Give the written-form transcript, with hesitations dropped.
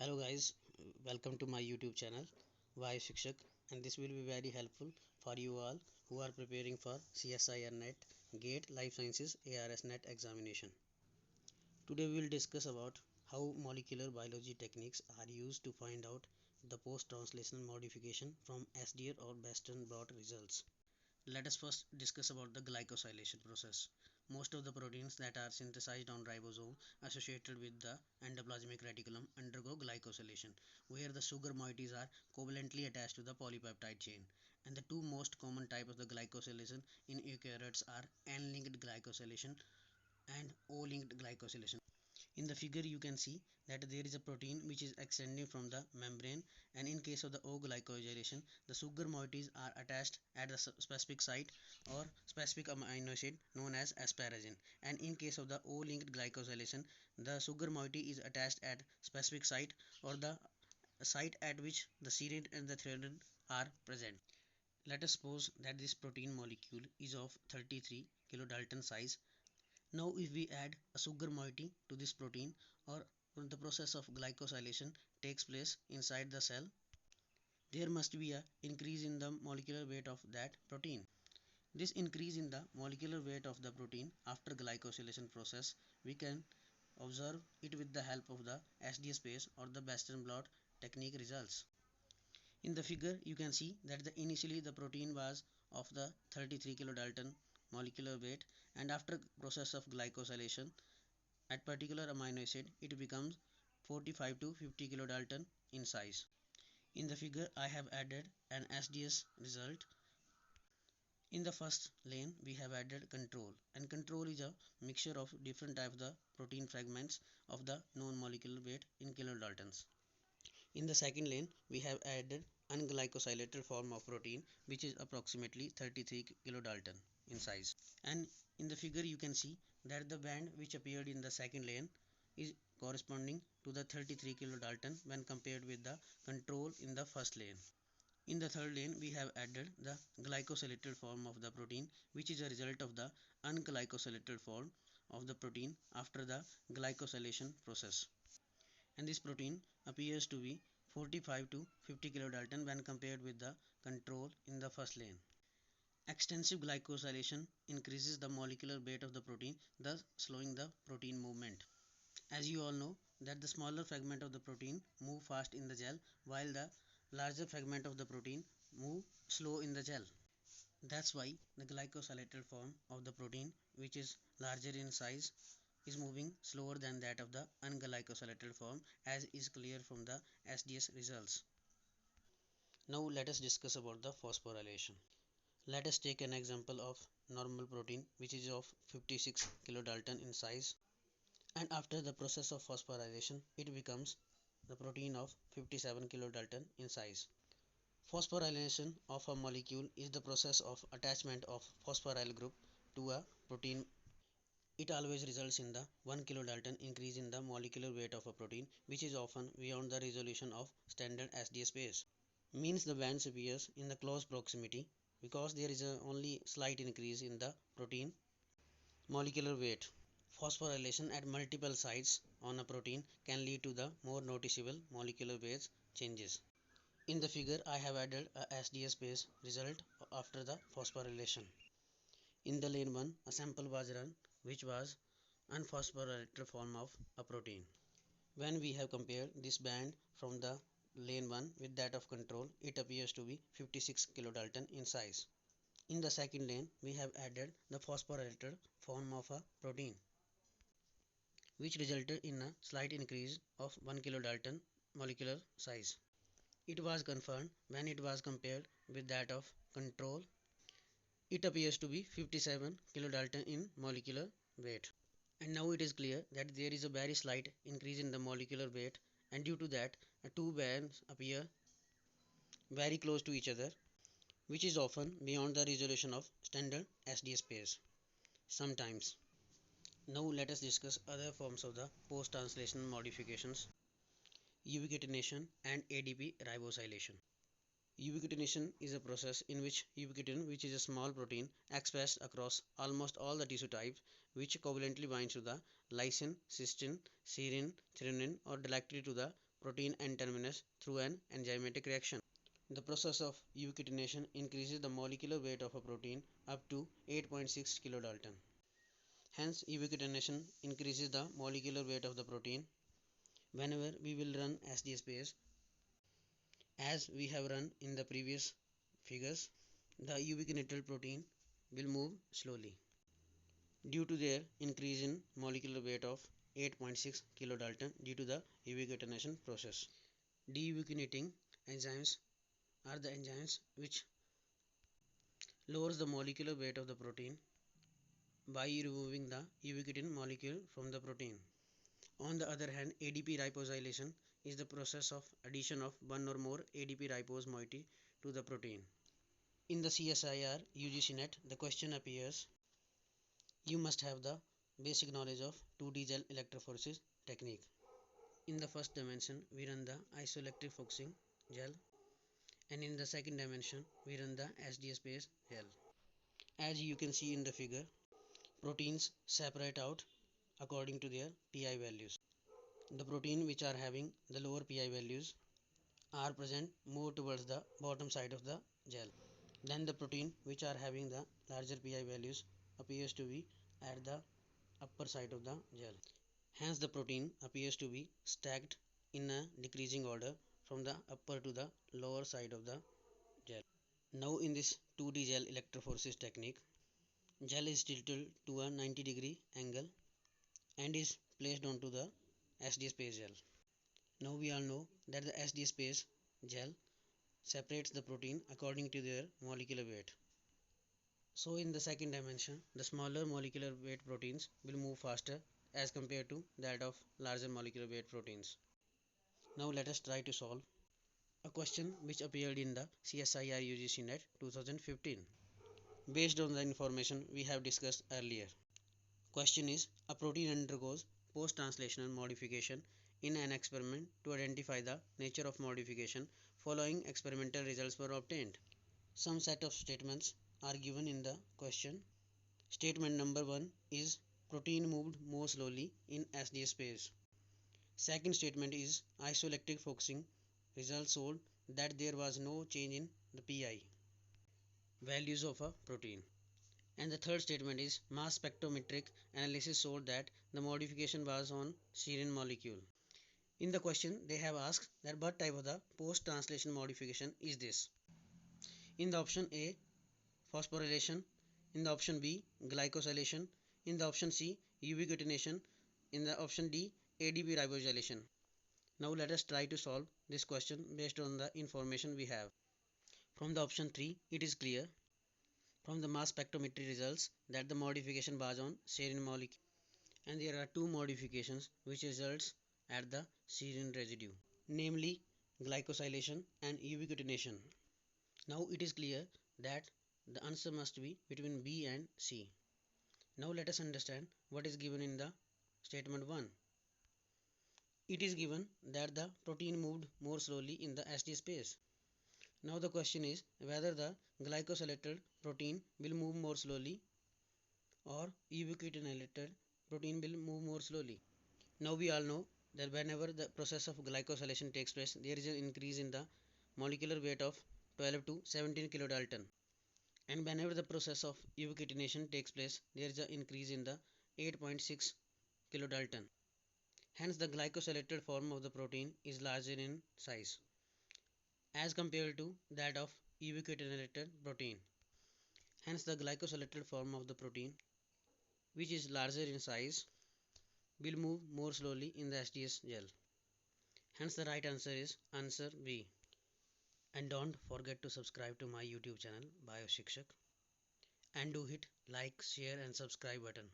Hello guys, welcome to my YouTube channel Why Shikshak, and this will be very helpful for you all who are preparing for CSIR NET, GATE, Life Sciences, ARS NET examination. Today we will discuss about how molecular biology techniques are used to find out the post-translational modification from SDR or Western blot results. Let us first discuss about the glycosylation process. Most of the proteins that are synthesized on ribosome associated with the endoplasmic reticulum undergo glycosylation, where the sugar moieties are covalently attached to the polypeptide chain. And the two most common types of the glycosylation in eukaryotes are N-linked glycosylation and O-linked glycosylation. In the figure you can see that there is a protein which is extending from the membrane, and in case of the O-glycosylation the sugar moieties are attached at the specific site or specific amino acid known as asparagine, and in case of the O-linked glycosylation the sugar moiety is attached at specific site or the site at which the serine and the threonine are present. Let us suppose that this protein molecule is of 33 kilodalton size. Now if we add a sugar moiety to this protein, or when the process of glycosylation takes place inside the cell, there must be a increase in the molecular weight of that protein. This increase in the molecular weight of the protein after glycosylation process, we can observe it with the help of the SDS space or the Western blot technique results. In the figure you can see that initially the protein was of the 33 kilodalton molecular weight, and after process of glycosylation at particular amino acid it becomes 45 to 50 kilodalton in size. In the figure I have added an SDS result. In the first lane we have added control, and control is a mixture of different types of the protein fragments of the known molecular weight in kilodaltons. In the second lane we have added unglycosylated form of protein which is approximately 33 kilodalton in size. And in the figure you can see that the band which appeared in the second lane is corresponding to the 33 kilodalton when compared with the control in the first lane. In the third lane we have added the glycosylated form of the protein which is a result of the unglycosylated form of the protein after the glycosylation process, and this protein appears to be 45 to 50 kilodalton when compared with the control in the first lane. Extensive glycosylation increases the molecular weight of the protein, thus slowing the protein movement. As you all know that the smaller fragment of the protein move fast in the gel, while the larger fragment of the protein move slow in the gel. That's why the glycosylated form of the protein, which is larger in size, is moving slower than that of the unglycosylated form, as is clear from the SDS results. Now let us discuss about the phosphorylation. Let us take an example of normal protein which is of 56 kilodalton in size, and after the process of phosphorylation it becomes the protein of 57 kilodalton in size. Phosphorylation of a molecule is the process of attachment of phosphoryl group to a protein. It always results in the 1 kilodalton increase in the molecular weight of a protein, which is often beyond the resolution of standard SDS space. Means the bands appears in the close proximity because there is a only slight increase in the protein molecular weight. Phosphorylation at multiple sites on a protein can lead to the more noticeable molecular weight changes. In the figure I have added a SDS space result after the phosphorylation. In the lane 1 a sample was run which was unphosphorylated form of a protein. When we have compared this band from the lane 1 with that of control, it appears to be 56 kilodalton in size. In the second lane we have added the phosphorylated form of a protein, which resulted in a slight increase of 1 kilodalton molecular size. It was confirmed when it was compared with that of control. It appears to be 57 kilodalton in molecular weight. And now it is clear that there is a very slight increase in the molecular weight, and due to that two bands appear very close to each other, which is often beyond the resolution of standard SDS space sometimes. Now let us discuss other forms of the post-translational modifications: ubiquitination and ADP ribosylation. Ubiquitination is a process in which ubiquitin, which is a small protein expressed across almost all the tissue types, which covalently binds to the lysine, cysteine, serine, threonine, or directly to the protein N-terminus through an enzymatic reaction. The process of ubiquitination increases the molecular weight of a protein up to 8.6 kilodalton. Hence, ubiquitination increases the molecular weight of the protein. Whenever we will run SDSPase, as we have run in the previous figures, the ubiquitinated protein will move slowly due to their increase in molecular weight of 8.6 kilodalton due to the ubiquitination process. Deubiquitinating enzymes are the enzymes which lowers the molecular weight of the protein by removing the ubiquitin molecule from the protein. On the other hand, ADP ribosylation is the process of addition of one or more ADP ribose moiety to the protein. In the CSIR UGC net, the question appears: you must have the basic knowledge of 2D gel electrophoresis technique. In the first dimension, we run the isoelectric focusing gel, and in the second dimension, we run the SDSPase gel. As you can see in the figure, proteins separate out according to their pi values. The protein which are having the lower pi values are present more towards the bottom side of the gel. Then the protein which are having the larger pi values appears to be at the upper side of the gel. Hence the protein appears to be stacked in a decreasing order from the upper to the lower side of the gel. Now in this 2D gel electrophoresis technique, gel is tilted to a 90-degree angle and is placed onto the SDSPase gel. Now we all know that the SDSPase gel separates the protein according to their molecular weight. So in the second dimension, the smaller molecular weight proteins will move faster as compared to that of larger molecular weight proteins. Now let us try to solve a question which appeared in the CSIR UGC net 2015 based on the information we have discussed earlier. Question is: a protein undergoes post-translational modification in an experiment to identify the nature of modification. Following experimental results were obtained. Some set of statements are given in the question. Statement number 1 is protein moved more slowly in SDSPase. Second statement is isoelectric focusing results showed that there was no change in the pi values of a protein. And the third statement is mass spectrometric analysis showed that the modification was on serine molecule. In the question, they have asked that what type of the post-translation modification is this. In the option A, phosphorylation. In the option B, glycosylation. In the option C, ubiquitination. In the option D, ADP ribosylation. Now let us try to solve this question based on the information we have. From the option 3, it is clear from the mass spectrometry results that the modification was on serine molecule, and there are two modifications which results at the serine residue, namely glycosylation and ubiquitination. Now it is clear that the answer must be between B and C. Now let us understand what is given in the statement 1. It is given that the protein moved more slowly in the SDSPase. Now the question is whether the glycosylated protein will move more slowly or ubiquitinated protein will move more slowly. Now we all know that whenever the process of glycosylation takes place, there is an increase in the molecular weight of 12 to 17 kilodalton. And whenever the process of ubiquitination takes place, there is an increase in the 8.6 kilodalton. Hence the glycosylated form of the protein is larger in size as compared to that of ubiquitinated protein. Hence the glycosylated form of the protein, which is larger in size, will move more slowly in the SDS gel. Hence the right answer is answer B. And don't forget to subscribe to my YouTube channel BioShikshak, and do hit like, share and subscribe button.